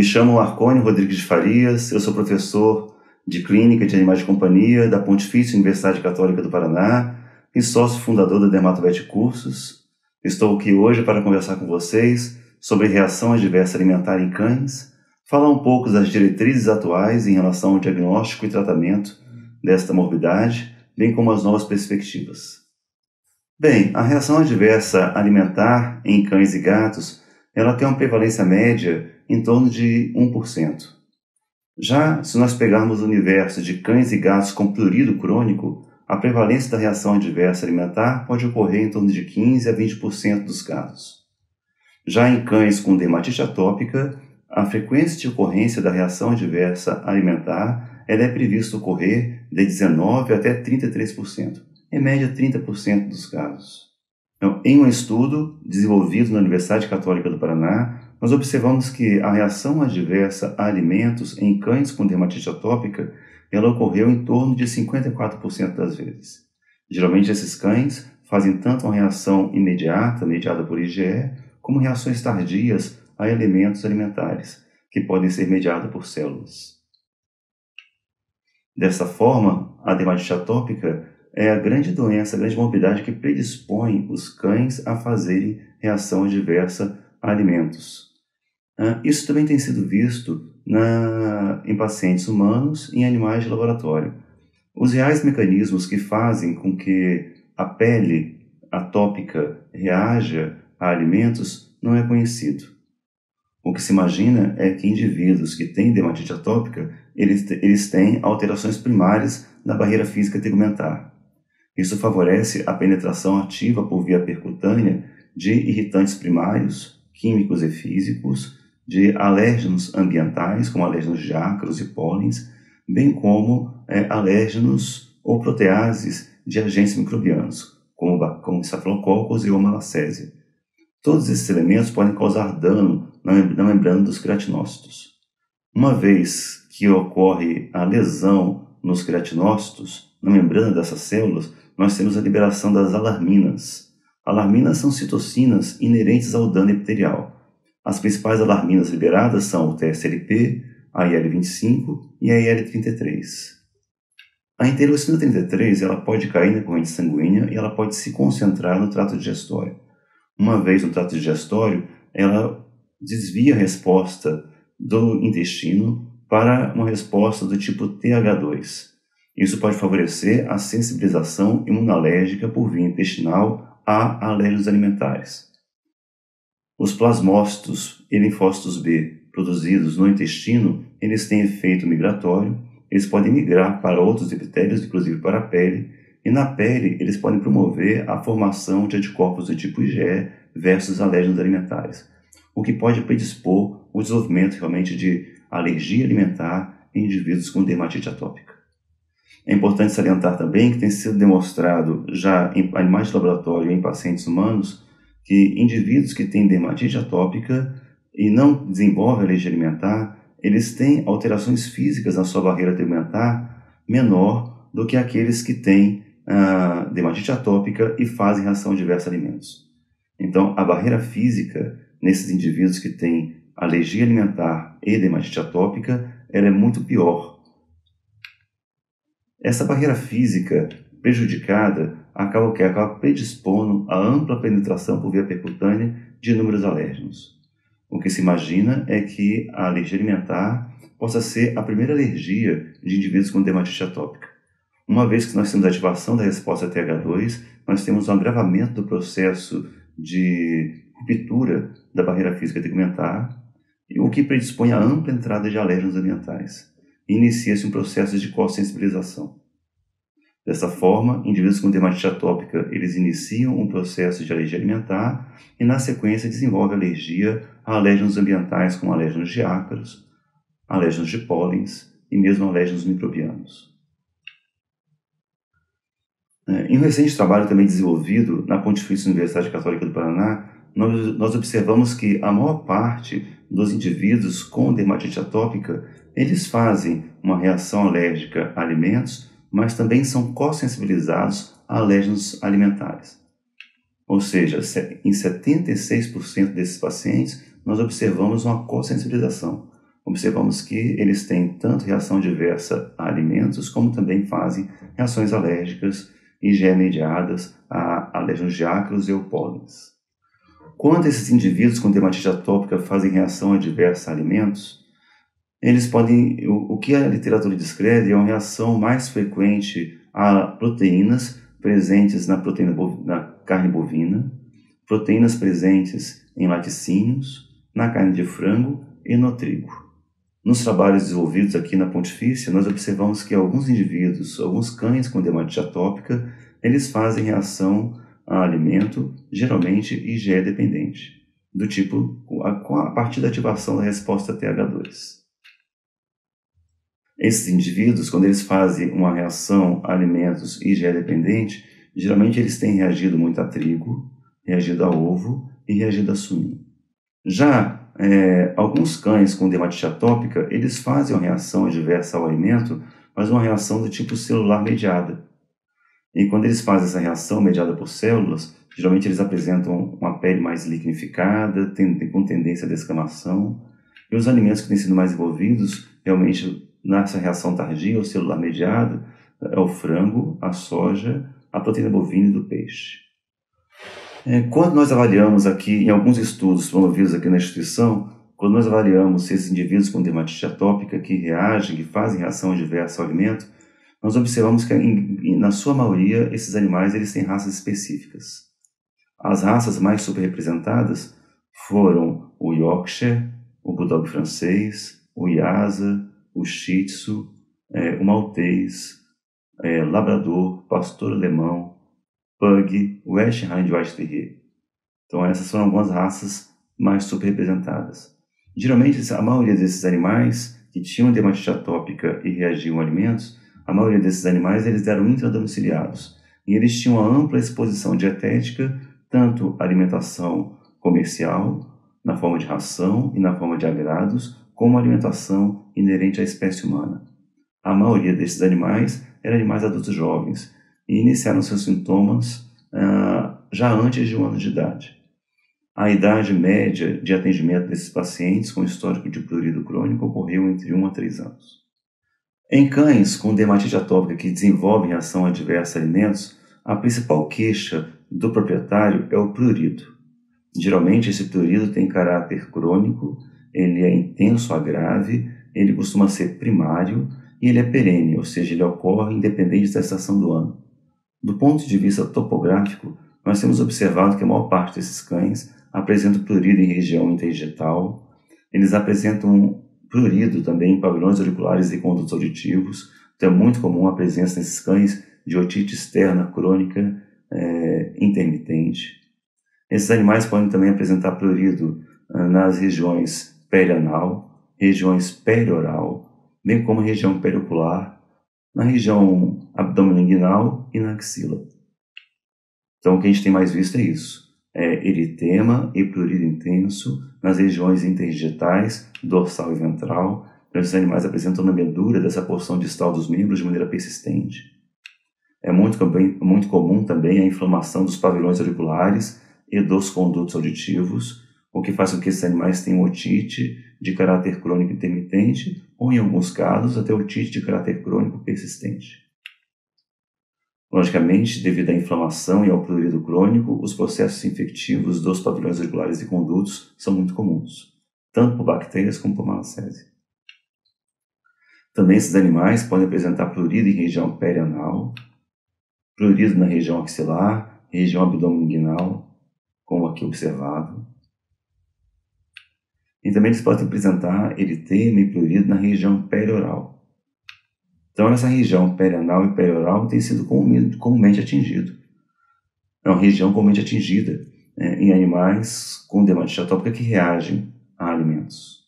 Me chamo Marconi Rodrigues de Farias, eu sou professor de Clínica de Animais de Companhia da Pontifícia Universidade Católica do Paraná e sócio fundador da Dermatovet Cursos. Estou aqui hoje para conversar com vocês sobre reação adversa alimentar em cães, falar um pouco das diretrizes atuais em relação ao diagnóstico e tratamento desta morbidade, bem como as novas perspectivas. Bem, a reação adversa alimentar em cães e gatos ela tem uma prevalência média em torno de 1%. Já se nós pegarmos o universo de cães e gatos com prurido crônico, a prevalência da reação adversa alimentar pode ocorrer em torno de 15% a 20% dos casos. Já em cães com dermatite atópica, a frequência de ocorrência da reação adversa alimentar ela é prevista ocorrer de 19% até 33%, em média 30% dos casos. Então, em um estudo desenvolvido na Universidade Católica do Paraná, nós observamos que a reação adversa a alimentos em cães com dermatite atópica ela ocorreu em torno de 54% das vezes. Geralmente esses cães fazem tanto uma reação imediata, mediada por IgE, como reações tardias a elementos alimentares, que podem ser mediadas por células. Dessa forma, a dermatite atópica é a grande doença, a grande morbidade que predispõe os cães a fazerem reação adversa a alimentos. Isso também tem sido visto em pacientes humanos e em animais de laboratório. Os reais mecanismos que fazem com que a pele atópica reaja a alimentos não é conhecido. O que se imagina é que indivíduos que têm dermatite atópica, eles têm alterações primárias na barreira física tegumentar. Isso favorece a penetração ativa por via percutânea de irritantes primários, químicos e físicos, de alérgenos ambientais, como alérgenos de ácaros e pólens, bem como alérgenos ou proteases de agentes microbianos, como estafilococos e malacésia. Todos esses elementos podem causar dano na membrana dos queratinócitos. Uma vez que ocorre a lesão nos queratinócitos, na membrana dessas células, nós temos a liberação das alarminas. Alarminas são citocinas inerentes ao dano epitelial. As principais alarminas liberadas são o TSLP, a IL-25 e a IL-33. A interleucina 33 ela pode cair na corrente sanguínea e ela pode se concentrar no trato digestório. Uma vez no trato digestório, ela desvia a resposta do intestino para uma resposta do tipo TH2. Isso pode favorecer a sensibilização imunológica por via intestinal a alérgenos alimentares. Os plasmócitos e linfócitos B produzidos no intestino, eles têm efeito migratório, eles podem migrar para outros epitélios, inclusive para a pele, e na pele eles podem promover a formação de anticorpos do tipo IgE versus alérgenos alimentares, o que pode predispor o desenvolvimento realmente de alergia alimentar em indivíduos com dermatite atópica. É importante salientar também que tem sido demonstrado já em animais de laboratório e em pacientes humanos que indivíduos que têm dermatite atópica e não desenvolvem alergia alimentar, eles têm alterações físicas na sua barreira tegumentar menor do que aqueles que têm dermatite atópica e fazem reação adversa a alimentos. Então, a barreira física nesses indivíduos que têm alergia alimentar e dermatite atópica, ela é muito pior. Essa barreira física prejudicada acaba predispondo a ampla penetração por via percutânea de inúmeros alérgenos. O que se imagina é que a alergia alimentar possa ser a primeira alergia de indivíduos com dermatite atópica. Uma vez que nós temos a ativação da resposta TH2, nós temos um agravamento do processo de ruptura da barreira física tegumentar, o que predispõe a ampla entrada de alérgenos ambientais. Inicia-se um processo de co-sensibilização. Dessa forma, indivíduos com dermatite atópica, eles iniciam um processo de alergia alimentar e, na sequência, desenvolvem alergia a alérgenos ambientais, como alérgenos de ácaros, alérgenos de pólens e mesmo alérgenos microbianos. Em um recente trabalho também desenvolvido na Pontifícia Universidade Católica do Paraná, nós observamos que a maior parte dos indivíduos com dermatite atópica, eles fazem uma reação alérgica a alimentos, mas também são co-sensibilizados a alérgenos alimentares. Ou seja, em 76% desses pacientes, nós observamos uma co-sensibilização. observamos que eles têm tanto reação adversa a alimentos, como também fazem reações alérgicas IgE-mediadas a alérgenos de ácaros e ou pólenes. Quando esses indivíduos com dermatite atópica fazem reação adversa a alimentos, eles podem, o que a literatura descreve é uma reação mais frequente a proteínas presentes na carne bovina, proteínas presentes em laticínios, na carne de frango e no trigo. Nos trabalhos desenvolvidos aqui na Pontifícia, nós observamos que alguns indivíduos, alguns cães com dermatite atópica, eles fazem reação a alimento, geralmente IgE dependente, do tipo a partir da ativação da resposta TH2. Esses indivíduos, quando eles fazem uma reação a alimentos IgE dependente, geralmente eles têm reagido muito a trigo, reagido a ovo e reagido a suíno. Já alguns cães com dermatite atópica, eles fazem uma reação adversa ao alimento, mas uma reação do tipo celular mediada. E quando eles fazem essa reação mediada por células, geralmente eles apresentam uma pele mais liquenificada, com tendência à descamação. E os alimentos que têm sido mais envolvidos, realmente, nessa reação tardia ou celular mediada, é o frango, a soja, a proteína bovina e do peixe. Quando nós avaliamos aqui, em alguns estudos promovidos aqui na instituição, quando nós avaliamos esses indivíduos com dermatite atópica que reagem, que fazem reação adversa ao alimento, nós observamos que, na sua maioria, esses animais eles têm raças específicas. As raças mais superrepresentadas foram o Yorkshire, o Bulldog francês, o Lhasa, o Shih Tzu, o Maltês, Labrador, Pastor Alemão, Pug, West Hind White Terrier. Então essas foram algumas raças mais superrepresentadas. Geralmente a maioria desses animais que tinham dermatite atópica e reagiam a alimentos, a maioria desses animais eles eram intradomiciliados e eles tinham uma ampla exposição dietética, tanto à alimentação comercial, na forma de ração e na forma de agrados, como a alimentação inerente à espécie humana. A maioria desses animais eram animais adultos jovens e iniciaram seus sintomas já antes de 1 ano de idade. A idade média de atendimento desses pacientes com histórico de prurido crônico ocorreu entre 1 a 3 anos. Em cães com dermatite atópica que desenvolvem reação adversa a alimentos, a principal queixa do proprietário é o prurido. Geralmente esse prurido tem caráter crônico, ele é intenso a grave, ele costuma ser primário e ele é perene, ou seja, ele ocorre independente da estação do ano. Do ponto de vista topográfico, nós temos observado que a maior parte desses cães apresentam prurido em região interdigital, eles apresentam prurido também em pavilhões auriculares e condutos auditivos, então é muito comum a presença nesses cães de otite externa crônica intermitente. Esses animais podem também apresentar prurido nas regiões perianal, regiões perioral, bem como região periocular, na região abdominal e na axila. Então o que a gente tem mais visto é isso, eritema e prurido intenso nas regiões interdigitais, dorsal e ventral. Então, esses animais apresentam na medula dessa porção distal dos membros de maneira persistente. É muito comum também a inflamação dos pavilhões auriculares e dos condutos auditivos, o que faz com que esses animais tenham otite de caráter crônico intermitente ou, em alguns casos, até otite de caráter crônico persistente. Logicamente, devido à inflamação e ao prurido crônico, os processos infectivos dos pavilhões auriculares e condutos são muito comuns, tanto por bactérias como por malacésia. Também esses animais podem apresentar prurido em região perianal, prurido na região axilar, região abdominal, como aqui observado. E também eles podem apresentar eritema e prurido na região perioral. Então, essa região perianal e perioral tem sido comumente atingido. É uma região comumente atingida em animais com dermatite atópica que reagem a alimentos.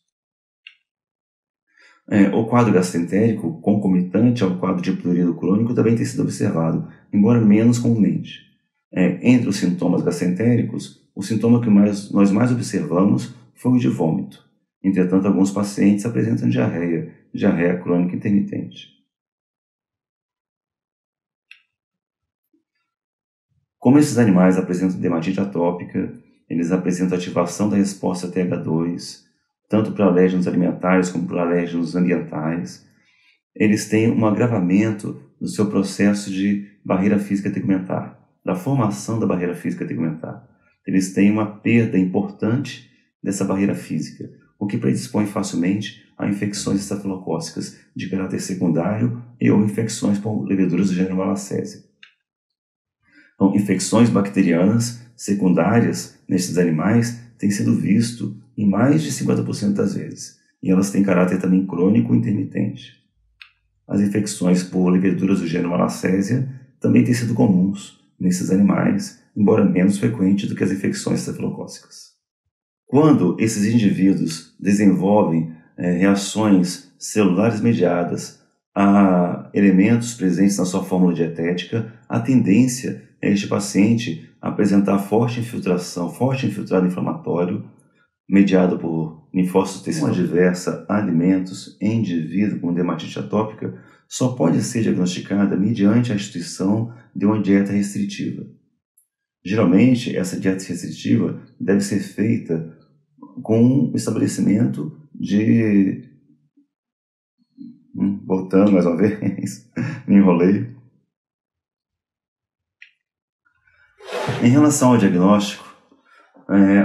O quadro gastroentérico, concomitante ao quadro de prurido crônico, também tem sido observado, embora menos comumente. Entre os sintomas gastroentéricos, o sintoma que nós mais observamos foi o de vômito. Entretanto, alguns pacientes apresentam diarreia crônica intermitente. Como esses animais apresentam dermatite atópica, eles apresentam ativação da resposta TH2, tanto para alérgenos alimentares como para alérgenos ambientais. Eles têm um agravamento do seu processo de barreira física tegumentar, da formação da barreira física tegumentar. Eles têm uma perda importante dessa barreira física, o que predispõe facilmente a infecções estafilocócicas de caráter secundário e ou infecções por leveduras do gênero Malassezia. Então, infecções bacterianas secundárias nesses animais têm sido visto em mais de 50% das vezes, e elas têm caráter também crônico e intermitente. As infecções por leveduras do gênero Malassezia também têm sido comuns nesses animais, embora menos frequentes do que as infecções estafilocócicas. Quando esses indivíduos desenvolvem reações celulares mediadas a elementos presentes na sua fórmula dietética, a tendência é este paciente apresentar forte infiltrado inflamatório mediado por linfócitos T adversa a alimentos em indivíduo com dermatite atópica só pode ser diagnosticada mediante a instituição de uma dieta restritiva. Geralmente, essa dieta restritiva deve ser feita com o estabelecimento de... Voltando mais uma vez, me enrolei. Em relação ao diagnóstico,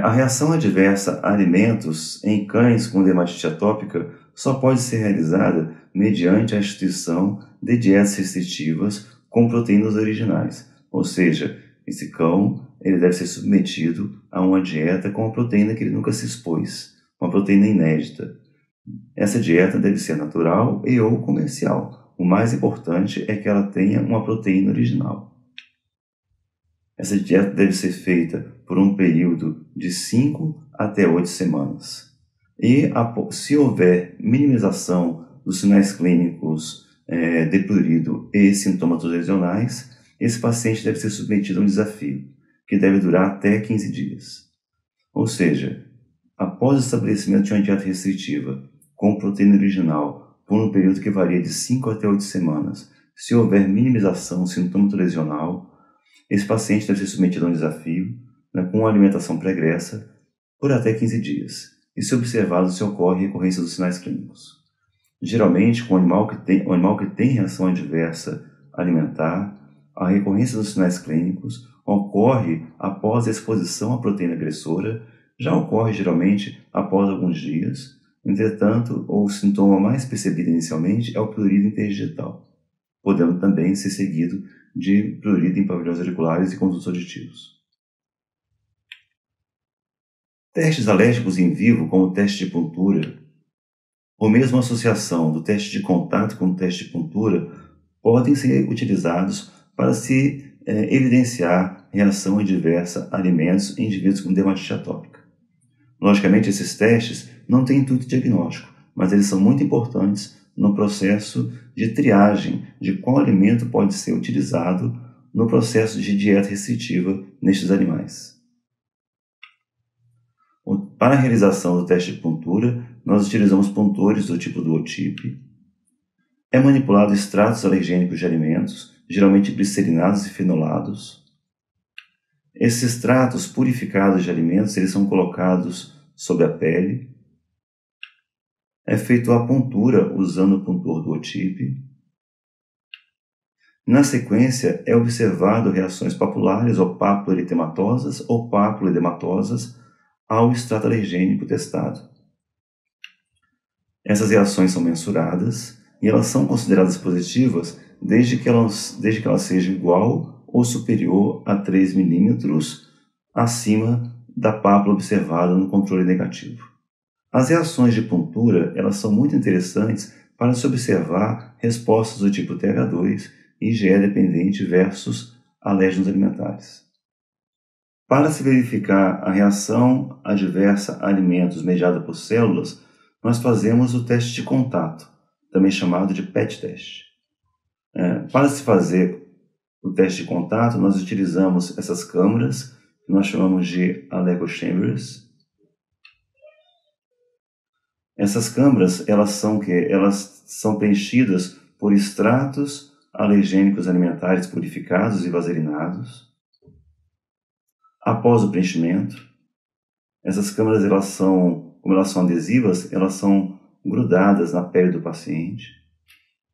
a reação adversa a alimentos em cães com dermatite atópica só pode ser realizada mediante a instituição de dietas restritivas com proteínas originais, ou seja, esse cão ele deve ser submetido a uma dieta com uma proteína que ele nunca se expôs, uma proteína inédita. Essa dieta deve ser natural e ou comercial. O mais importante é que ela tenha uma proteína original. Essa dieta deve ser feita por um período de 5 até 8 semanas. E se houver minimização dos sinais clínicos de prurido e sintomas lesionais, esse paciente deve ser submetido a um desafio, que deve durar até 15 dias. Ou seja, após o estabelecimento de uma dieta restritiva com proteína original por um período que varia de 5 até 8 semanas, se houver minimização do sintoma lesional, esse paciente deve ser submetido a um desafio com uma alimentação pregressa por até 15 dias e se observado se ocorre recorrência dos sinais clínicos. Geralmente, com o animal que tem reação adversa alimentar, a recorrência dos sinais clínicos ocorre após a exposição à proteína agressora, já ocorre geralmente após alguns dias. Entretanto, o sintoma mais percebido inicialmente é o prurido interdigital, podendo também ser seguido de prurido em pavilhões auriculares e condutos auditivos. Testes alérgicos em vivo, como o teste de puntura, ou mesmo a associação do teste de contato com o teste de puntura, podem ser utilizados para se evidenciar reação adversa a alimentos em indivíduos com dermatite atópica. Logicamente, esses testes não têm intuito diagnóstico, mas eles são muito importantes no processo de triagem de qual alimento pode ser utilizado no processo de dieta restritiva nestes animais. Para a realização do teste de puntura, nós utilizamos puntores do tipo duotipe. É manipulado extratos alergênicos de alimentos, geralmente glicerinados e fenolados. Esses extratos purificados de alimentos eles são colocados sobre a pele. É feita a puntura usando o puntor duotipe. Na sequência, é observado reações papulares ou papuloeritematosas ou papuloedematosas ao extrato alergênico testado. Essas reações são mensuradas e elas são consideradas positivas desde que ela seja igual ou superior a 3 milímetros acima da pápula observada no controle negativo. As reações de puntura elas são muito interessantes para se observar respostas do tipo TH2 e IgE dependente versus alérgenos alimentares. Para se verificar a reação adversa a alimentos mediada por células, nós fazemos o teste de contato, também chamado de PET teste. Para se fazer o teste de contato, nós utilizamos essas câmaras, que nós chamamos de Allergo Chambers. Essas câmaras elas são preenchidas por extratos alergênicos alimentares purificados e vaselinados. Após o preenchimento, essas câmaras elas são como elas são adesivas, elas são grudadas na pele do paciente,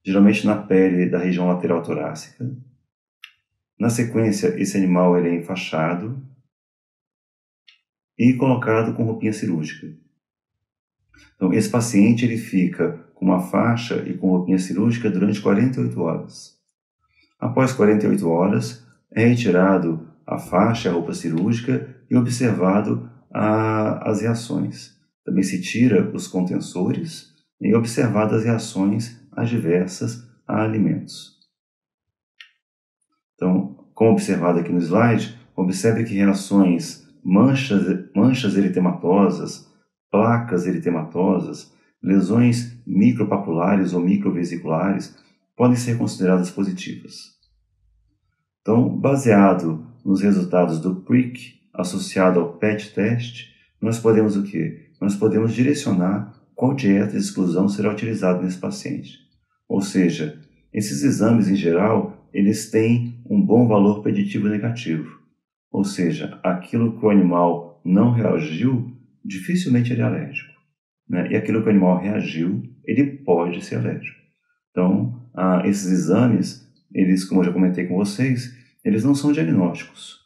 geralmente na pele da região lateral torácica. Na sequência, esse animal ele é enfaixado e colocado com roupinha cirúrgica. Então, esse paciente ele fica com uma faixa e com roupinha cirúrgica durante 48 horas. Após 48 horas, é retirado a faixa, a roupa cirúrgica e observado as reações. Também se tira os contensores e observado as reações adversas a alimentos. Então, como observado aqui no slide, observe que reações manchas eritematosas, placas eritematosas, lesões micropapulares ou microvesiculares podem ser consideradas positivas. Então, baseado nos resultados do PRIC associado ao PET teste, nós podemos o quê? Nós podemos direcionar qual dieta de exclusão será utilizada nesse paciente. Ou seja, esses exames em geral, eles têm um bom valor preditivo negativo. Ou seja, aquilo que o animal não reagiu, dificilmente ele é alérgico, né? E aquilo que o animal reagiu, ele pode ser alérgico. Então, esses exames, eles, como eu já comentei com vocês, eles não são diagnósticos,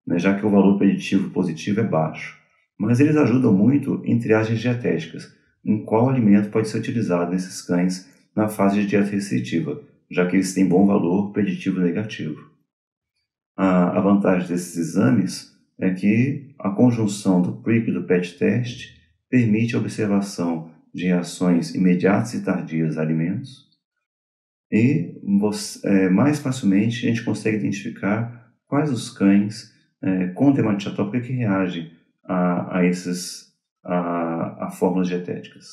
né? Já que o valor preditivo positivo é baixo. Mas eles ajudam muito em triagens dietéticas, em qual alimento pode ser utilizado nesses cães na fase de dieta restritiva, já que eles têm bom valor preditivo negativo. A vantagem desses exames é que a conjunção do PRIC e do PET teste permite a observação de reações imediatas e tardias a alimentos e mais facilmente a gente consegue identificar quais os cães com dermatite atópica que reagem a fórmulas dietéticas.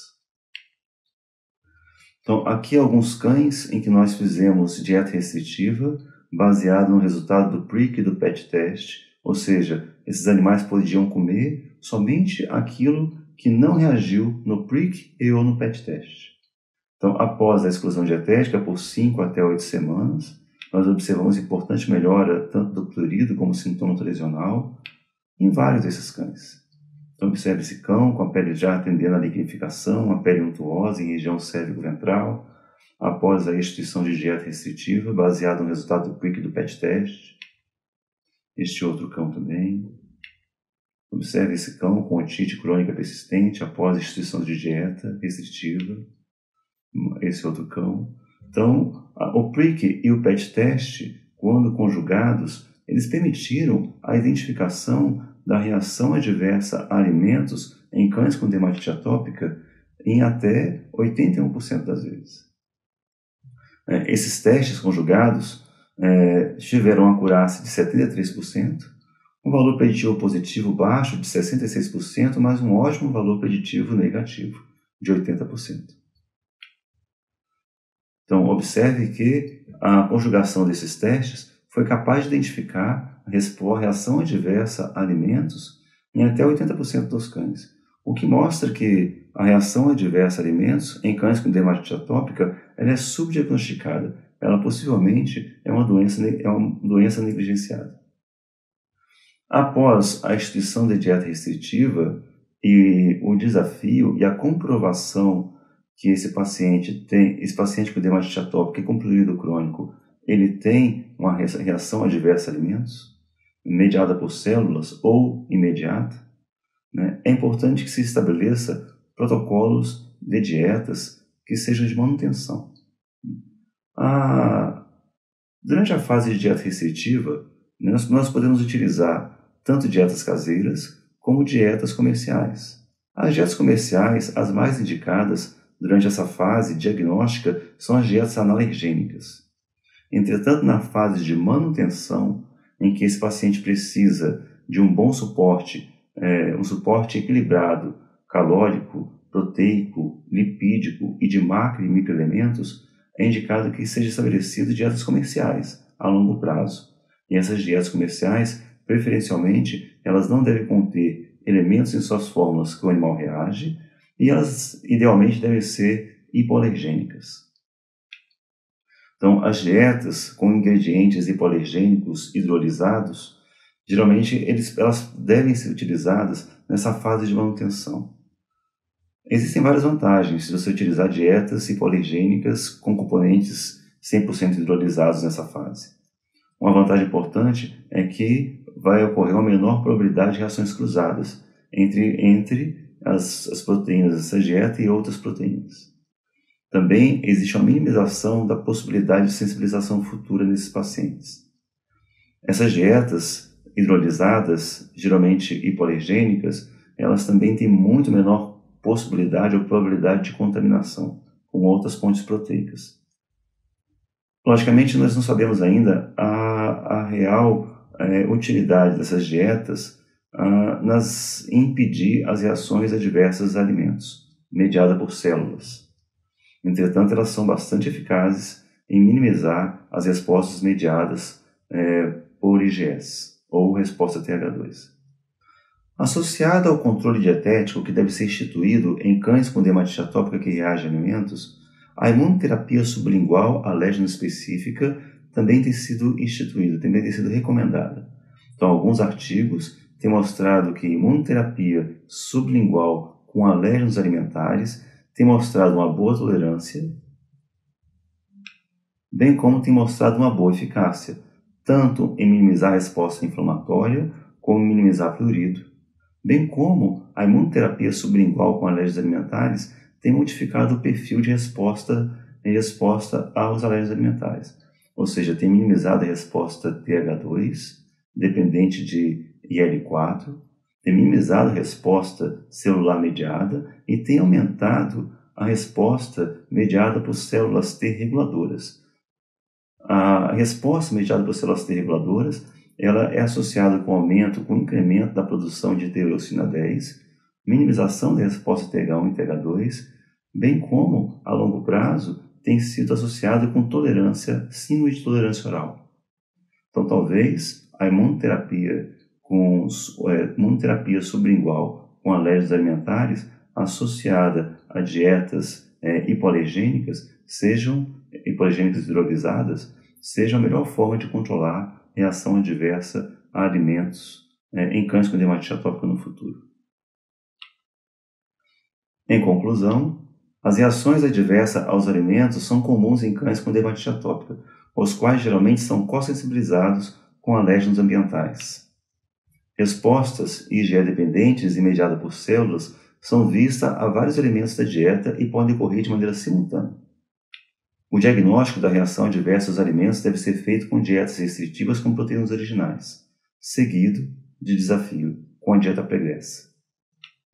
Então, aqui alguns cães em que nós fizemos dieta restritiva baseado no resultado do PRIC e do PET teste, ou seja, esses animais podiam comer somente aquilo que não reagiu no PRIC e ou no PET teste. Então, após a exclusão dietética, por 5 até 8 semanas, nós observamos importante melhora tanto do prurido como sintoma lesional em vários desses cães. Então, observe esse cão com a pele já tendendo à lignificação, a pele untuosa em região cérvico-ventral, após a instituição de dieta restritiva, baseada no resultado do PRIC e do PET teste. Este outro cão também. Observe esse cão com otite crônica persistente após a instituição de dieta restritiva. Esse outro cão. Então, o PRIC e o PET teste, quando conjugados, eles permitiram a identificação da reação adversa a alimentos em cães com dermatite atópica em até 81% das vezes. Esses testes conjugados tiveram uma acurácia de 73%, um valor preditivo positivo baixo de 66%, mas um ótimo valor preditivo negativo de 80%. Então, observe que a conjugação desses testes foi capaz de identificar a reação adversa a alimentos em até 80% dos cães, o que mostra que a reação adversa a alimentos em cães com dermatite atópica ela é subdiagnosticada. Ela possivelmente é uma doença negligenciada. Após a instituição de dieta restritiva e o desafio e a comprovação que esse paciente com dermatite atópica e com prurido crônico, ele tem uma reação adversa a alimentos, mediada por células ou imediata, né? É importante que se estabeleça protocolos de dietas que sejam de manutenção. Durante a fase de dieta restritiva, nós podemos utilizar tanto dietas caseiras como dietas comerciais. As dietas comerciais, as mais indicadas durante essa fase diagnóstica, são as dietas analergênicas. Entretanto, na fase de manutenção, em que esse paciente precisa de um bom suporte, um suporte equilibrado, calórico, proteico, lipídico e de macro e microelementos, é indicado que seja estabelecido dietas comerciais a longo prazo. E essas dietas comerciais, preferencialmente, elas não devem conter elementos em suas fórmulas que o animal reage e elas, idealmente, devem ser hipoalergênicas. Então, as dietas com ingredientes hipoalergênicos hidrolisados, geralmente elas devem ser utilizadas nessa fase de manutenção. Existem várias vantagens se você utilizar dietas hipoalergênicas com componentes 100% hidrolisados nessa fase. Uma vantagem importante é que vai ocorrer uma menor probabilidade de reações cruzadas entre as proteínas dessa dieta e outras proteínas. Também existe uma minimização da possibilidade de sensibilização futura nesses pacientes. Essas dietas hidrolisadas, geralmente hipoalergênicas, elas também têm muito menor possibilidade ou probabilidade de contaminação com outras fontes proteicas. Logicamente, nós não sabemos ainda a real utilidade dessas dietas em impedir as reações adversas a alimentos, mediadas por células. Entretanto, elas são bastante eficazes em minimizar as respostas mediadas por IgS, ou resposta TH2. Associada ao controle dietético que deve ser instituído em cães com dermatite atópica que reagem a alimentos, a imunoterapia sublingual alérgena específica também tem sido instituída, também tem sido recomendada. Então, alguns artigos têm mostrado que imunoterapia sublingual com alérgenos alimentares tem mostrado uma boa tolerância, bem como tem mostrado uma boa eficácia, tanto em minimizar a resposta inflamatória, como em minimizar prurido, bem como a imunoterapia sublingual com alérgenos alimentares tem modificado o perfil de resposta aos alérgenos alimentares, ou seja, tem minimizado a resposta TH2, dependente de IL-4, tem minimizado a resposta celular mediada e tem aumentado a resposta mediada por células T reguladoras. A resposta mediada por células T reguladoras ela é associada com incremento da produção de interleucina 10, minimização da resposta TH1 e TH2, bem como, a longo prazo, tem sido associado com síndrome de tolerância oral. Então, talvez a imunoterapia sublingual com alérgenos alimentares associada a dietas hipoalergênicas hidrolisadas, seja a melhor forma de controlar reação adversa a alimentos em cães com dermatite atópica no futuro. Em conclusão, as reações adversas aos alimentos são comuns em cães com dermatite atópica, os quais geralmente são co-sensibilizados com alérgenos ambientais. Respostas IgE-dependentes e mediadas por células são vistas a vários elementos da dieta e podem ocorrer de maneira simultânea. O diagnóstico da reação adversa aos alimentos deve ser feito com dietas restritivas com proteínas originais, seguido de desafio com a dieta pregressa.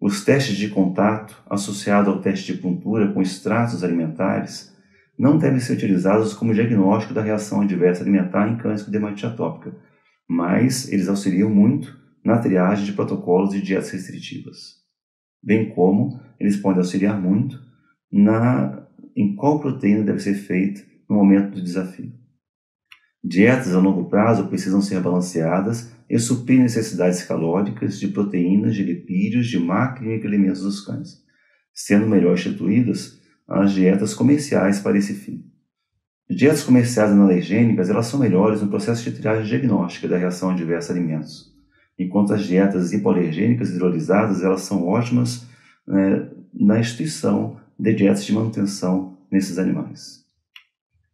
Os testes de contato, associados ao teste de puntura com extratos alimentares, não devem ser utilizados como diagnóstico da reação adversa alimentar em cães com dermatite atópica, mas eles auxiliam muito na triagem de protocolos de dietas restritivas, bem como eles podem auxiliar muito em qual proteína deve ser feita no momento do desafio. Dietas a longo prazo precisam ser balanceadas e suprir necessidades calóricas de proteínas, de lipídios, de macro e microelementos dos cães, sendo melhor instituídas as dietas comerciais para esse fim. Dietas comerciais analergênicas elas são melhores no processo de triagem diagnóstica da reação adversa a alimentos, enquanto as dietas hipoalergênicas hidrolisadas elas são ótimas na instituição de dietas de manutenção nesses animais.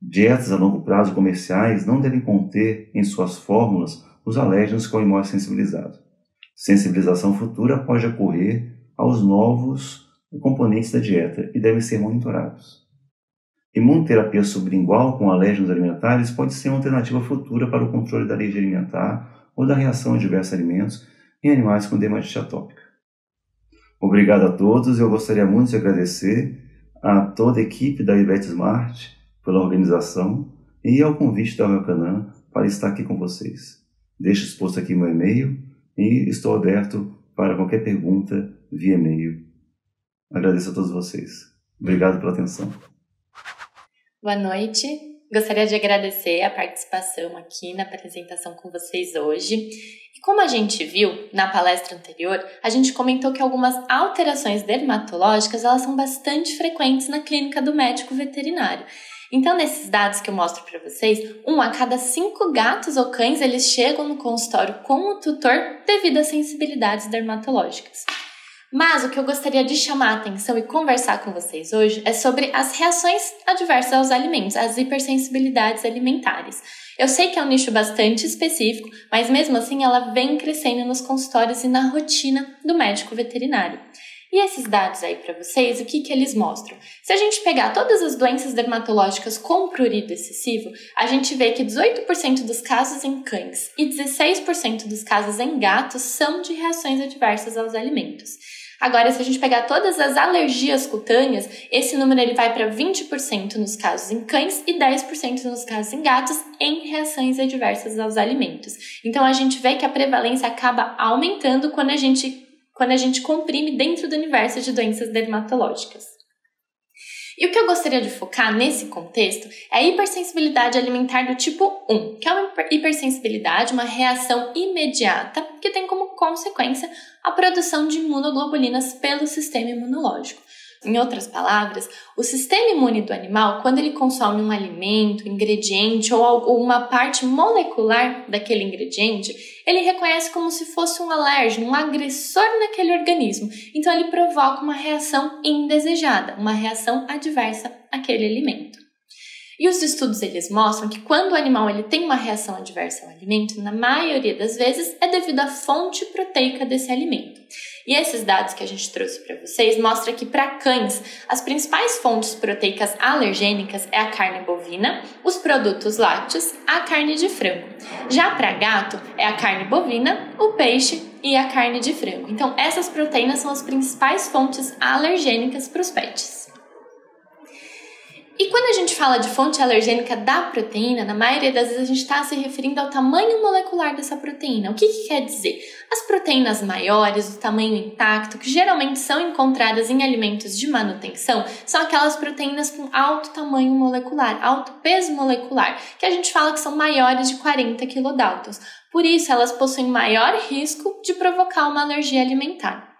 Dietas a longo prazo comerciais não devem conter em suas fórmulas os alérgenos com o imóvel sensibilizado. Sensibilização futura pode ocorrer aos novos componentes da dieta e devem ser monitorados. Imunoterapia sublingual com alérgenos alimentares pode ser uma alternativa futura para o controle da alergia alimentar ou da reação adversa a alimentos em animais com dermatite atópica. Obrigado a todos, eu gostaria muito de agradecer a toda a equipe da IVET Smart pela organização e ao convite da Royal Canin para estar aqui com vocês. Deixo exposto aqui meu e-mail e estou aberto para qualquer pergunta via e-mail. Agradeço a todos vocês. Obrigado pela atenção. Boa noite. Gostaria de agradecer a participação aqui na apresentação com vocês hoje. E como a gente viu na palestra anterior, a gente comentou que algumas alterações dermatológicas elas são bastante frequentes na clínica do médico veterinário. Então, nesses dados que eu mostro para vocês, 1 a cada 5 gatos ou cães eles chegam no consultório com o tutor devido a sensibilidades dermatológicas. Mas o que eu gostaria de chamar a atenção e conversar com vocês hoje é sobre as reações adversas aos alimentos, as hipersensibilidades alimentares. Eu sei que é um nicho bastante específico, mas mesmo assim ela vem crescendo nos consultórios e na rotina do médico veterinário. E esses dados aí para vocês, o que eles mostram? Se a gente pegar todas as doenças dermatológicas com prurido excessivo, a gente vê que 18% dos casos em cães e 16% dos casos em gatos são de reações adversas aos alimentos. Agora, se a gente pegar todas as alergias cutâneas, esse número ele vai para 20% nos casos em cães e 10% nos casos em gatos em reações adversas aos alimentos. Então, a gente vê que a prevalência acaba aumentando quando a gente comprime dentro do universo de doenças dermatológicas. E o que eu gostaria de focar nesse contexto é a hipersensibilidade alimentar do tipo 1, que é uma hipersensibilidade, uma reação imediata que tem como consequência a produção de imunoglobulinas pelo sistema imunológico. Em outras palavras, o sistema imune do animal, quando ele consome um alimento, ingrediente ou uma parte molecular daquele ingrediente, ele reconhece como se fosse um alérgeno, um agressor naquele organismo. Então, ele provoca uma reação indesejada, uma reação adversa àquele alimento. E os estudos eles mostram que quando o animal ele tem uma reação adversa ao alimento, na maioria das vezes é devido à fonte proteica desse alimento. E esses dados que a gente trouxe para vocês mostram que para cães, as principais fontes proteicas alergênicas é a carne bovina, os produtos lácteos, a carne de frango. Já para gato, é a carne bovina, o peixe e a carne de frango. Então, essas proteínas são as principais fontes alergênicas para os pets. E quando a gente fala de fonte alergênica da proteína, na maioria das vezes a gente está se referindo ao tamanho molecular dessa proteína. O que quer dizer? As proteínas maiores, do tamanho intacto, que geralmente são encontradas em alimentos de manutenção, são aquelas proteínas com alto tamanho molecular, alto peso molecular, que a gente fala que são maiores de 40 kilodaltons. Por isso, elas possuem maior risco de provocar uma alergia alimentar.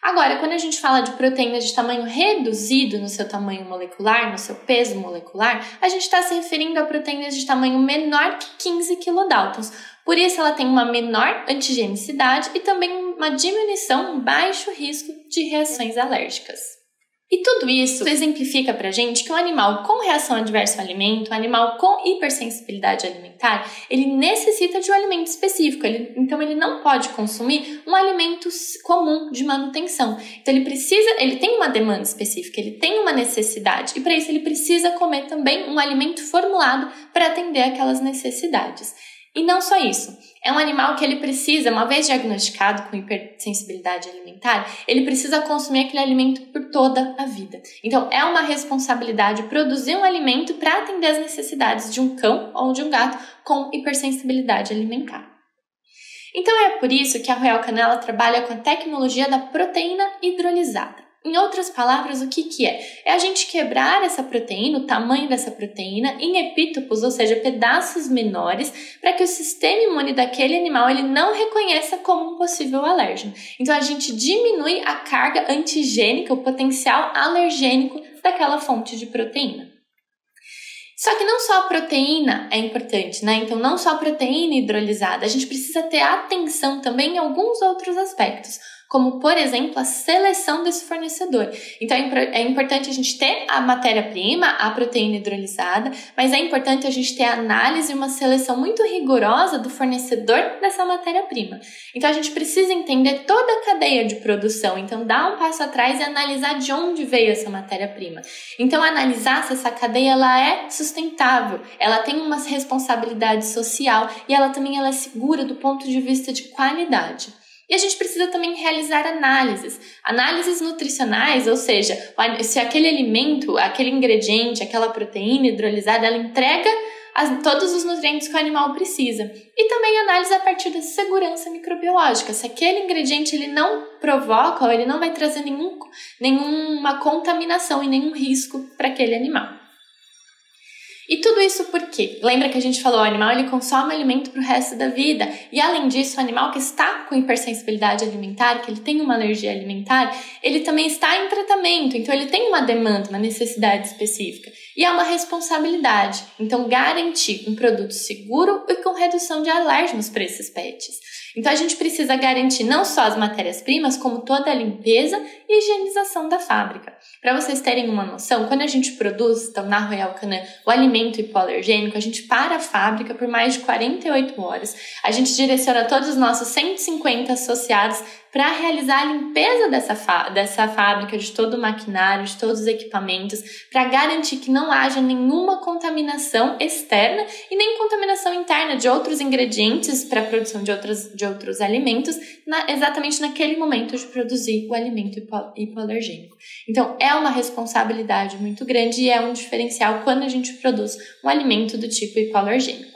Agora, quando a gente fala de proteínas de tamanho reduzido no seu tamanho molecular, no seu peso molecular, a gente está se referindo a proteínas de tamanho menor que 15 kilodaltons. Por isso, ela tem uma menor antigenicidade e também uma diminuição, um baixo risco de reações alérgicas. E tudo isso exemplifica pra gente que um animal com reação adversa ao alimento, um animal com hipersensibilidade alimentar, ele necessita de um alimento específico, então ele não pode consumir um alimento comum de manutenção. Então ele tem uma demanda específica, ele tem uma necessidade e para isso ele precisa comer também um alimento formulado para atender aquelas necessidades. E não só isso, é um animal que ele precisa, uma vez diagnosticado com hipersensibilidade alimentar, ele precisa consumir aquele alimento por toda a vida. Então, é uma responsabilidade produzir um alimento para atender as necessidades de um cão ou de um gato com hipersensibilidade alimentar. Então, é por isso que a Royal Canin trabalha com a tecnologia da proteína hidrolisada. Em outras palavras, o que é? É a gente quebrar essa proteína, o tamanho dessa proteína, em epítopos, ou seja, pedaços menores, para que o sistema imune daquele animal ele não reconheça como um possível alérgeno. Então, a gente diminui a carga antigênica, o potencial alergênico daquela fonte de proteína. Só que não só a proteína é importante, né? Então, não só a proteína hidrolisada, a gente precisa ter atenção também em alguns outros aspectos, como, por exemplo, a seleção desse fornecedor. Então, é importante a gente ter a matéria-prima, a proteína hidrolisada, mas é importante a gente ter a análise e uma seleção muito rigorosa do fornecedor dessa matéria-prima. Então, a gente precisa entender toda a cadeia de produção. Então, dar um passo atrás e analisar de onde veio essa matéria-prima. Então, analisar se essa cadeia ela é sustentável, ela tem uma responsabilidade social e ela também é segura do ponto de vista de qualidade. E a gente precisa também realizar análises nutricionais, ou seja, se aquele alimento, aquele ingrediente, aquela proteína hidrolisada, ela entrega todos os nutrientes que o animal precisa. E também análise a partir da segurança microbiológica, se aquele ingrediente ele não provoca ou ele não vai trazer nenhuma contaminação e nenhum risco para aquele animal. E tudo isso por quê? Lembra que a gente falou, o animal ele consome alimento para o resto da vida. E além disso, o animal que está com hipersensibilidade alimentar, que ele tem uma alergia alimentar, ele também está em tratamento. Então, ele tem uma demanda, uma necessidade específica. E é uma responsabilidade. Então, garantir um produto seguro e com redução de alérgenos para esses pets. Então a gente precisa garantir não só as matérias-primas, como toda a limpeza e higienização da fábrica. Para vocês terem uma noção, quando a gente produz, então, na Royal Canin, o alimento hipoalergênico, a gente para a fábrica por mais de 48 horas. A gente direciona todos os nossos 150 associados para realizar a limpeza dessa fábrica, de todo o maquinário, de todos os equipamentos, para garantir que não haja nenhuma contaminação externa e nem contaminação interna de outros ingredientes para a produção de outros alimentos, exatamente naquele momento de produzir o alimento hipoalergênico. Então, é uma responsabilidade muito grande e é um diferencial quando a gente produz um alimento do tipo hipoalergênico.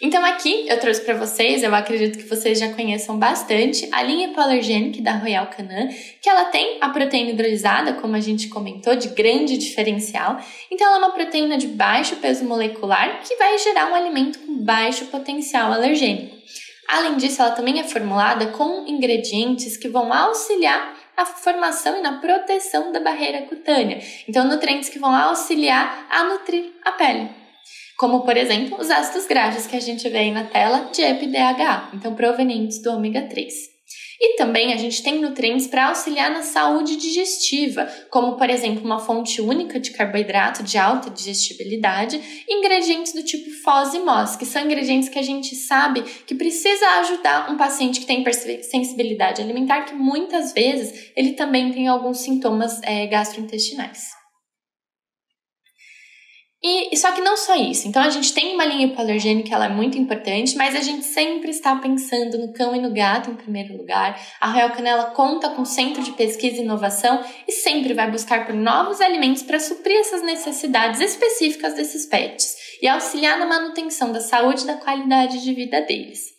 Então aqui eu trouxe para vocês, eu acredito que vocês já conheçam bastante, a linha hipoalergênica da Royal Canin, que ela tem a proteína hidrolisada, como a gente comentou, de grande diferencial. Então ela é uma proteína de baixo peso molecular que vai gerar um alimento com baixo potencial alergênico. Além disso, ela também é formulada com ingredientes que vão auxiliar a formação e na proteção da barreira cutânea. Então nutrientes que vão auxiliar a nutrir a pele. Como, por exemplo, os ácidos graxos que a gente vê aí na tela de EPA-DHA, então provenientes do ômega 3. E também a gente tem nutrientes para auxiliar na saúde digestiva, como, por exemplo, uma fonte única de carboidrato de alta digestibilidade e ingredientes do tipo FOS e MOS, que são ingredientes que a gente sabe que precisa ajudar um paciente que tem hipersensibilidade alimentar, que muitas vezes ele também tem alguns sintomas gastrointestinais. E só que não só isso, então a gente tem uma linha hipoalergênica, ela é muito importante, mas a gente sempre está pensando no cão e no gato em primeiro lugar. A Royal Canin conta com centro de pesquisa e inovação e sempre vai buscar por novos alimentos para suprir essas necessidades específicas desses pets e auxiliar na manutenção da saúde e da qualidade de vida deles.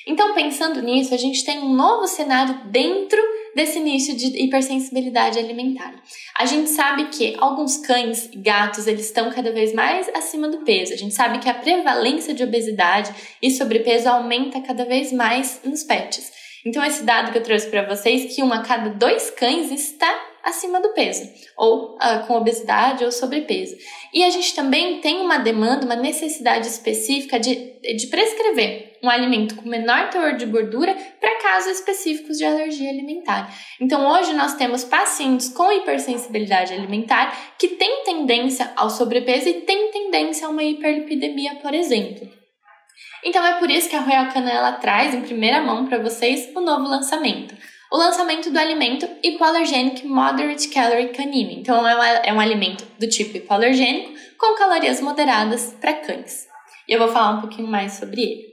Então, pensando nisso, a gente tem um novo cenário dentro desse nicho de hipersensibilidade alimentar. A gente sabe que alguns cães e gatos, eles estão cada vez mais acima do peso. A gente sabe que a prevalência de obesidade e sobrepeso aumenta cada vez mais nos pets. Então, esse dado que eu trouxe para vocês, que 1 a cada 2 cães está acima do peso, ou com obesidade ou sobrepeso. E a gente também tem uma demanda, uma necessidade específica de prescrever um alimento com menor teor de gordura para casos específicos de alergia alimentar. Então, hoje nós temos pacientes com hipersensibilidade alimentar que têm tendência ao sobrepeso e têm tendência a uma hiperlipidemia, por exemplo. Então, é por isso que a Royal Canin traz em primeira mão para vocês o novo lançamento. O lançamento do alimento Hypoallergenic Moderate Calorie Canine. Então, é um alimento do tipo hipoalergênico com calorias moderadas para cães. E eu vou falar um pouquinho mais sobre ele.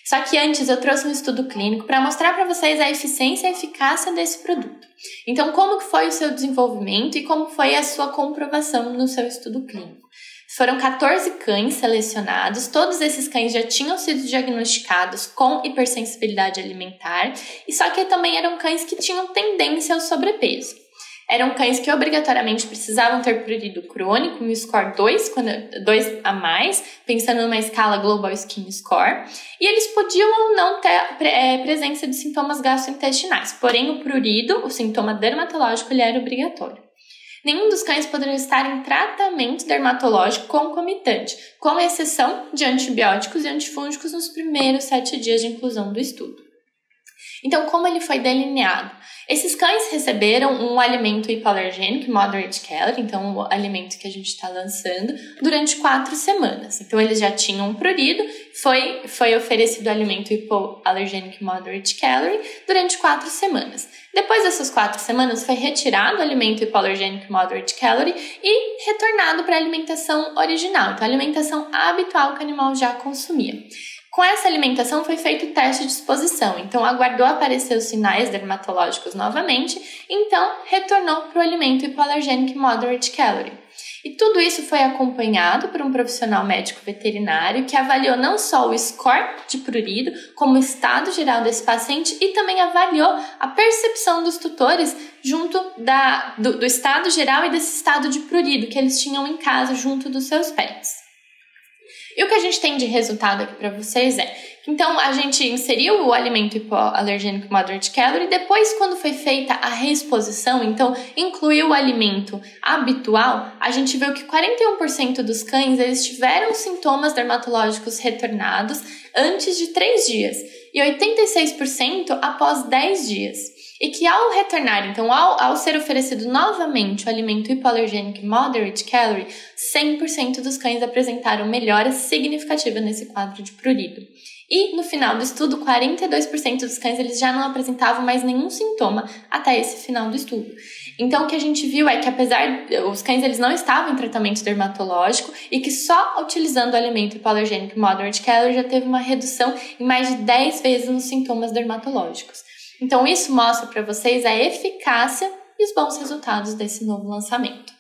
Só que antes eu trouxe um estudo clínico para mostrar para vocês a eficiência e a eficácia desse produto. Então, como que foi o seu desenvolvimento e como foi a sua comprovação no seu estudo clínico? Foram 14 cães selecionados, todos esses cães já tinham sido diagnosticados com hipersensibilidade alimentar, e só que também eram cães que tinham tendência ao sobrepeso. Eram cães que obrigatoriamente precisavam ter prurido crônico, um score 2 a mais, pensando numa escala Global Skin Score, e eles podiam ou não ter presença de sintomas gastrointestinais, porém o prurido, o sintoma dermatológico, ele era obrigatório. Nenhum dos cães poderia estar em tratamento dermatológico concomitante, com exceção de antibióticos e antifúngicos nos primeiros 7 dias de inclusão do estudo. Então, como ele foi delineado? Esses cães receberam um alimento hipoalergênico, Moderate Calorie, então o alimento que a gente está lançando, durante 4 semanas. Então, eles já tinham prurido, foi oferecido o alimento hipoalergênico Moderate Calorie durante 4 semanas. Depois dessas 4 semanas, foi retirado o alimento hipoalergênico Moderate Calorie e retornado para a alimentação original, então a alimentação habitual que o animal já consumia. Com essa alimentação foi feito o teste de exposição, então aguardou aparecer os sinais dermatológicos novamente, então retornou para o alimento hipoalergênico Moderate Calorie. E tudo isso foi acompanhado por um profissional médico veterinário que avaliou não só o score de prurido, como o estado geral desse paciente e também avaliou a percepção dos tutores junto do estado geral e desse estado de prurido que eles tinham em casa junto dos seus pets. E o que a gente tem de resultado aqui para vocês é, então a gente inseriu o alimento hipoalergênico Moderate Calorie e depois, quando foi feita a reexposição, então incluiu o alimento habitual, a gente viu que 41% dos cães eles tiveram sintomas dermatológicos retornados antes de 3 dias. e 86% após 10 dias. E que ao retornar, então ao ser oferecido novamente o alimento hipoalergênico moderate calorie, 100% dos cães apresentaram melhora significativa nesse quadro de prurido. E no final do estudo, 42% dos cães eles já não apresentavam mais nenhum sintoma até esse final do estudo. Então o que a gente viu é que apesar os cães eles não estavam em tratamento dermatológico e que só utilizando o alimento hipoalergênico moderate calorie já teve uma redução em mais de 10 vezes nos sintomas dermatológicos. Então isso mostra para vocês a eficácia e os bons resultados desse novo lançamento.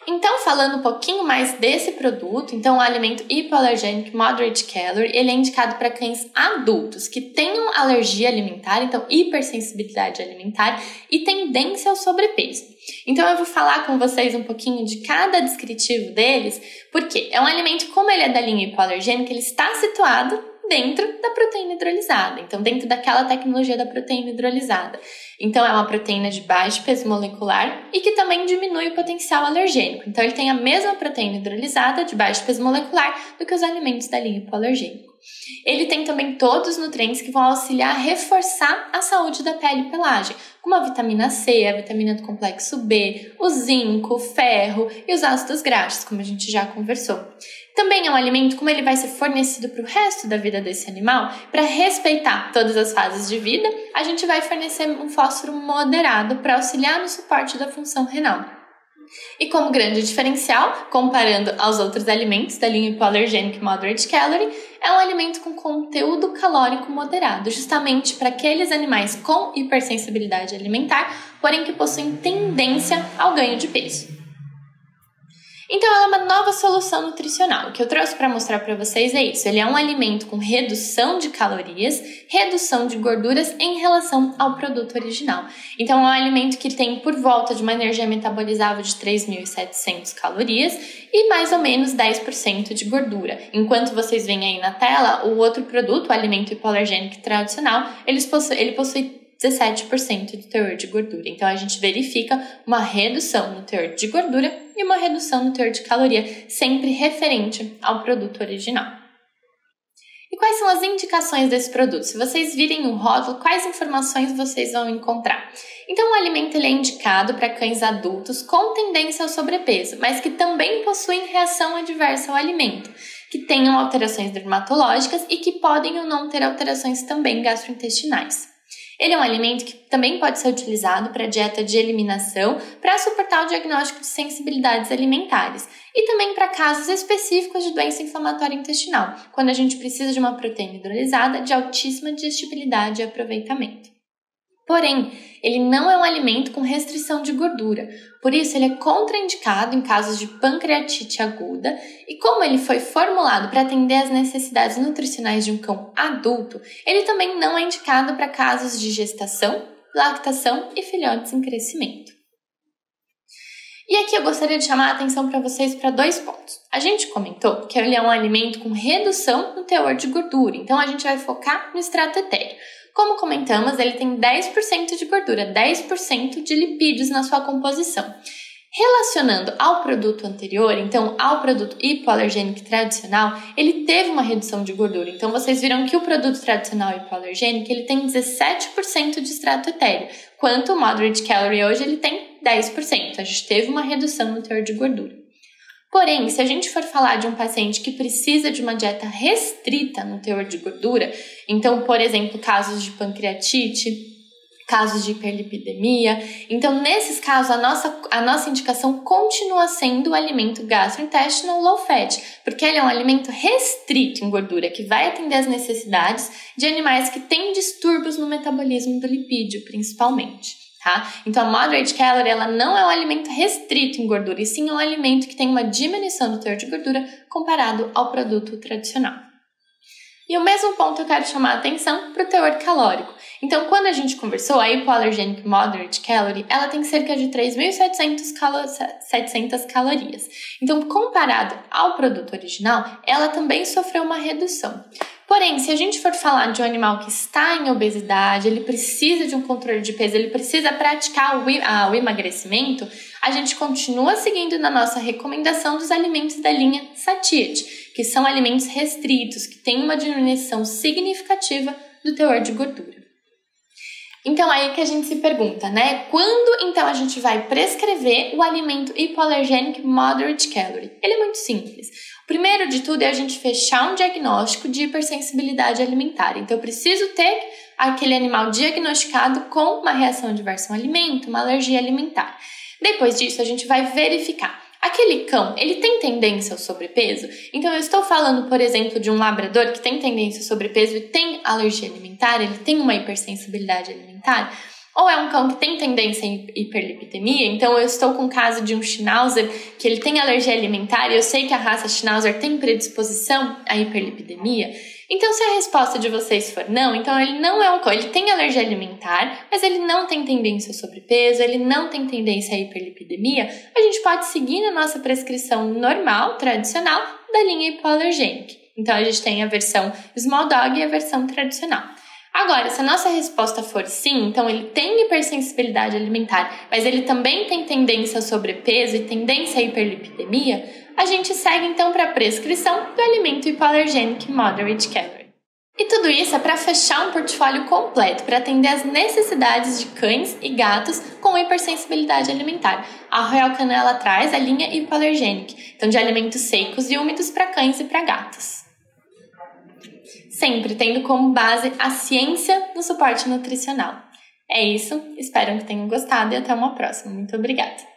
Então, falando um pouquinho mais desse produto, então o alimento hipoalergênico moderate calorie, ele é indicado para cães adultos que tenham alergia alimentar, então hipersensibilidade alimentar e tendência ao sobrepeso. Então eu vou falar com vocês um pouquinho de cada descritivo deles, porque é um alimento, como ele é da linha hipoalergênica, ele está situado dentro da proteína hidrolisada, então dentro daquela tecnologia da proteína hidrolisada. Então é uma proteína de baixo peso molecular e que também diminui o potencial alergênico. Então ele tem a mesma proteína hidrolisada de baixo peso molecular do que os alimentos da linha hipoalergênica. Ele tem também todos os nutrientes que vão auxiliar a reforçar a saúde da pele e pelagem, como a vitamina C, a vitamina do complexo B, o zinco, o ferro e os ácidos graxos, como a gente já conversou. Também é um alimento, como ele vai ser fornecido para o resto da vida desse animal, para respeitar todas as fases de vida, a gente vai fornecer um fósforo moderado para auxiliar no suporte da função renal. E como grande diferencial, comparando aos outros alimentos da linha hipoalergênica moderate calorie, é um alimento com conteúdo calórico moderado, justamente para aqueles animais com hipersensibilidade alimentar, porém que possuem tendência ao ganho de peso. Então, ela é uma nova solução nutricional. O que eu trouxe para mostrar para vocês é isso. Ele é um alimento com redução de calorias, redução de gorduras em relação ao produto original. Então, é um alimento que tem por volta de uma energia metabolizável de 3.700 calorias e mais ou menos 10% de gordura. Enquanto vocês veem aí na tela, o outro produto, o alimento hipoalergênico tradicional, ele possui 17% de teor de gordura. Então, a gente verifica uma redução no teor de gordura e uma redução no teor de caloria, sempre referente ao produto original. E quais são as indicações desse produto? Se vocês virem no rótulo, quais informações vocês vão encontrar? Então, o alimento ele é indicado para cães adultos com tendência ao sobrepeso, mas que também possuem reação adversa ao alimento, que tenham alterações dermatológicas e que podem ou não ter alterações também gastrointestinais. Ele é um alimento que também pode ser utilizado para dieta de eliminação para suportar o diagnóstico de sensibilidades alimentares e também para casos específicos de doença inflamatória intestinal, quando a gente precisa de uma proteína hidrolisada de altíssima digestibilidade e aproveitamento. Porém, ele não é um alimento com restrição de gordura, por isso ele é contraindicado em casos de pancreatite aguda e como ele foi formulado para atender às necessidades nutricionais de um cão adulto, ele também não é indicado para casos de gestação, lactação e filhotes em crescimento. E aqui eu gostaria de chamar a atenção para vocês para 2 pontos. A gente comentou que ele é um alimento com redução no teor de gordura, então a gente vai focar no extrato etéreo. Como comentamos, ele tem 10% de gordura, 10% de lipídios na sua composição. Relacionando ao produto anterior, então ao produto hipoalergênico tradicional, ele teve uma redução de gordura. Então vocês viram que o produto tradicional hipoalergênico ele tem 17% de extrato etéreo, enquanto o moderate calorie hoje ele tem 10%. A gente teve uma redução no teor de gordura. Porém, se a gente for falar de um paciente que precisa de uma dieta restrita no teor de gordura, então, por exemplo, casos de pancreatite, casos de hiperlipidemia, então nesses casos a nossa indicação continua sendo o alimento gastrointestinal low fat, porque ele é um alimento restrito em gordura, que vai atender às necessidades de animais que têm distúrbios no metabolismo do lipídio, principalmente. Tá? Então, a moderate calorie ela não é um alimento restrito em gordura, e sim um alimento que tem uma diminuição do teor de gordura comparado ao produto tradicional. E o mesmo ponto eu quero chamar a atenção para o teor calórico. Então, quando a gente conversou, a hipoalergênica moderate calorie, ela tem cerca de 3.700 calorias. Então, comparado ao produto original, ela também sofreu uma redução. Porém, se a gente for falar de um animal que está em obesidade, ele precisa de um controle de peso, ele precisa praticar o emagrecimento, a gente continua seguindo na nossa recomendação dos alimentos da linha Satiety, que são alimentos restritos, que têm uma diminuição significativa do teor de gordura. Então, aí que a gente se pergunta, né? Quando, então, a gente vai prescrever o alimento hipoalergênico moderate calorie? Ele é muito simples. O primeiro de tudo é a gente fechar um diagnóstico de hipersensibilidade alimentar. Então, eu preciso ter aquele animal diagnosticado com uma reação adversa ao alimento, uma alergia alimentar. Depois disso, a gente vai verificar. Aquele cão, ele tem tendência ao sobrepeso? Então, eu estou falando, por exemplo, de um labrador que tem tendência ao sobrepeso e tem alergia alimentar, ele tem uma hipersensibilidade alimentar? Ou é um cão que tem tendência à hiperlipidemia? Então, eu estou com o caso de um Schnauzer que ele tem alergia alimentar e eu sei que a raça Schnauzer tem predisposição à hiperlipidemia. Então, se a resposta de vocês for não, então ele não é um cão, ele tem alergia alimentar, mas ele não tem tendência ao sobrepeso, ele não tem tendência à hiperlipidemia, a gente pode seguir na nossa prescrição normal, tradicional, da linha hipoalergênica. Então, a gente tem a versão Small Dog e a versão tradicional. Agora, se a nossa resposta for sim, então ele tem hipersensibilidade alimentar, mas ele também tem tendência ao sobrepeso e tendência à hiperlipidemia, a gente segue então para a prescrição do alimento hipoalergênico moderate calorie. E tudo isso é para fechar um portfólio completo, para atender às necessidades de cães e gatos com hipersensibilidade alimentar. A Royal Canin ela traz a linha hipoalergênica, então de alimentos secos e úmidos para cães e para gatos. Sempre tendo como base a ciência no suporte nutricional. É isso, espero que tenham gostado e até uma próxima. Muito obrigada!